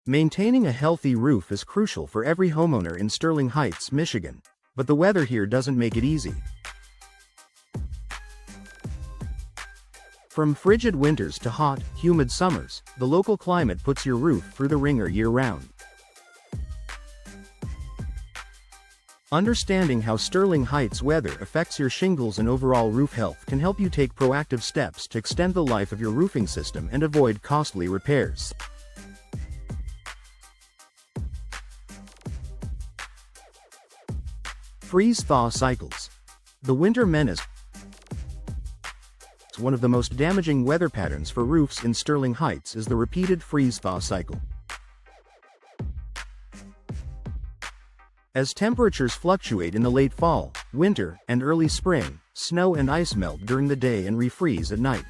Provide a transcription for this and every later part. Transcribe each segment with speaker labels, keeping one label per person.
Speaker 1: Maintaining a healthy roof is crucial for every homeowner in Sterling Heights, Michigan, but the weather here doesn't make it easy. From frigid winters to hot, humid summers, the local climate puts your roof through the ringer year-round. Understanding how Sterling Heights weather affects your shingles and overall roof health can help you take proactive steps to extend the life of your roofing system and avoid costly repairs. Freeze-thaw cycles. The winter menace one of the most damaging weather patterns for roofs in Sterling Heights is the repeated freeze-thaw cycle. As temperatures fluctuate in the late fall, winter, and early spring, snow and ice melt during the day and refreeze at night.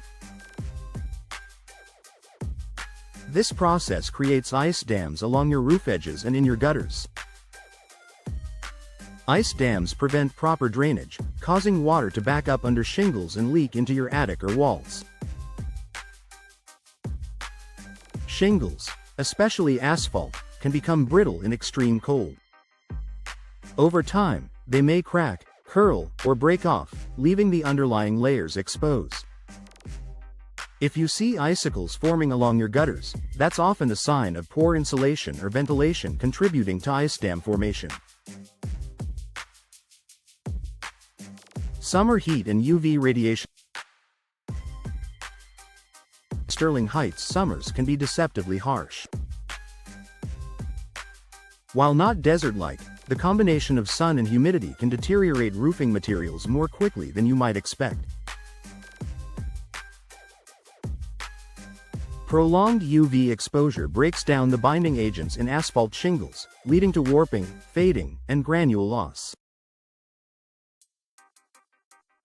Speaker 1: This process creates ice dams along your roof edges and in your gutters. Ice dams prevent proper drainage, causing water to back up under shingles and leak into your attic or walls. Shingles, especially asphalt, can become brittle in extreme cold. Over time, they may crack, curl, or break off, leaving the underlying layers exposed. If you see icicles forming along your gutters, that's often a sign of poor insulation or ventilation contributing to ice dam formation. Summer heat and UV radiation. Sterling Heights summers can be deceptively harsh. While not desert-like, the combination of sun and humidity can deteriorate roofing materials more quickly than you might expect. Prolonged UV exposure breaks down the binding agents in asphalt shingles, leading to warping, fading, and granule loss.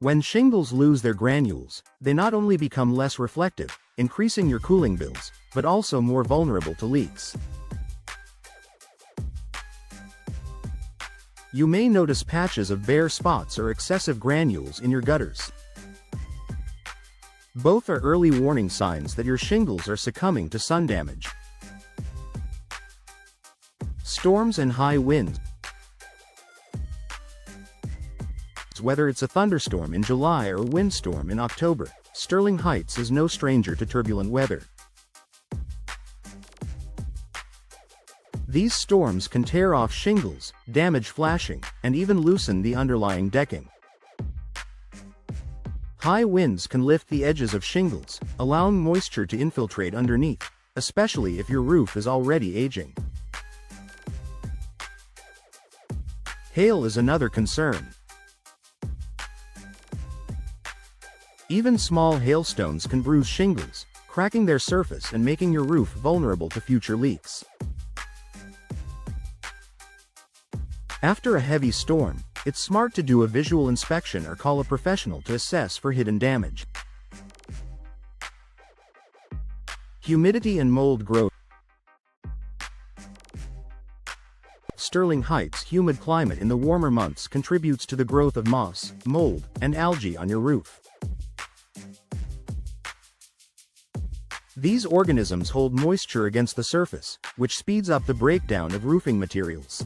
Speaker 1: When shingles lose their granules, they not only become less reflective, increasing your cooling bills, but also more vulnerable to leaks. You may notice patches of bare spots or excessive granules in your gutters. Both are early warning signs that your shingles are succumbing to sun damage. Storms and high winds. Whether it's a thunderstorm in July or a windstorm in October, Sterling Heights is no stranger to turbulent weather. These storms can tear off shingles, damage flashing, and even loosen the underlying decking. High winds can lift the edges of shingles, allowing moisture to infiltrate underneath, especially if your roof is already aging. Hail is another concern. Even small hailstones can bruise shingles, cracking their surface and making your roof vulnerable to future leaks. After a heavy storm, it's smart to do a visual inspection or call a professional to assess for hidden damage. Humidity and mold growth. Sterling Heights' humid climate in the warmer months contributes to the growth of moss, mold, and algae on your roof. These organisms hold moisture against the surface, which speeds up the breakdown of roofing materials.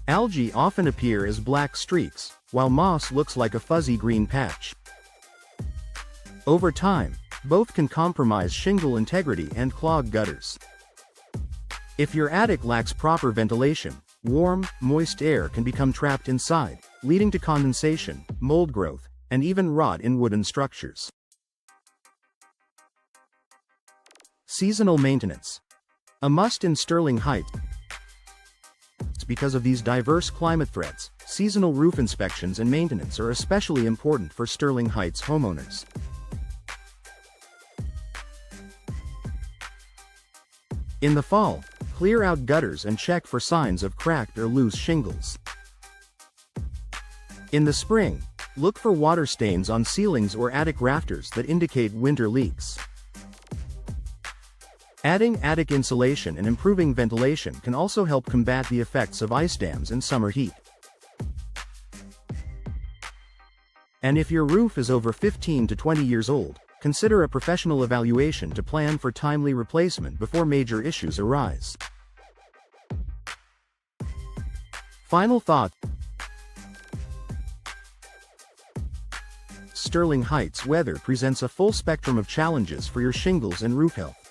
Speaker 1: Algae often appear as black streaks, while moss looks like a fuzzy green patch. Over time, both can compromise shingle integrity and clog gutters. If your attic lacks proper ventilation, warm, moist air can become trapped inside, leading to condensation, mold growth, and even rot in wooden structures. Seasonal maintenance. A must in Sterling Heights. Because of these diverse climate threats, seasonal roof inspections and maintenance are especially important for Sterling Heights homeowners. In the fall, clear out gutters and check for signs of cracked or loose shingles. In the spring, look for water stains on ceilings or attic rafters that indicate winter leaks. Adding attic insulation and improving ventilation can also help combat the effects of ice dams and summer heat. And if your roof is over 15 to 20 years old, consider a professional evaluation to plan for timely replacement before major issues arise. Final thought. Sterling Heights weather presents a full spectrum of challenges for your shingles and roof health.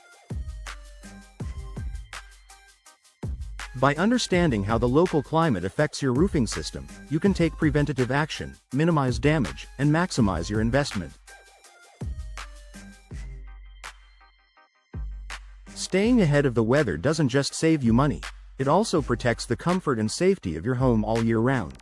Speaker 1: By understanding how the local climate affects your roofing system, you can take preventative action, minimize damage, and maximize your investment. Staying ahead of the weather doesn't just save you money, it also protects the comfort and safety of your home all year round.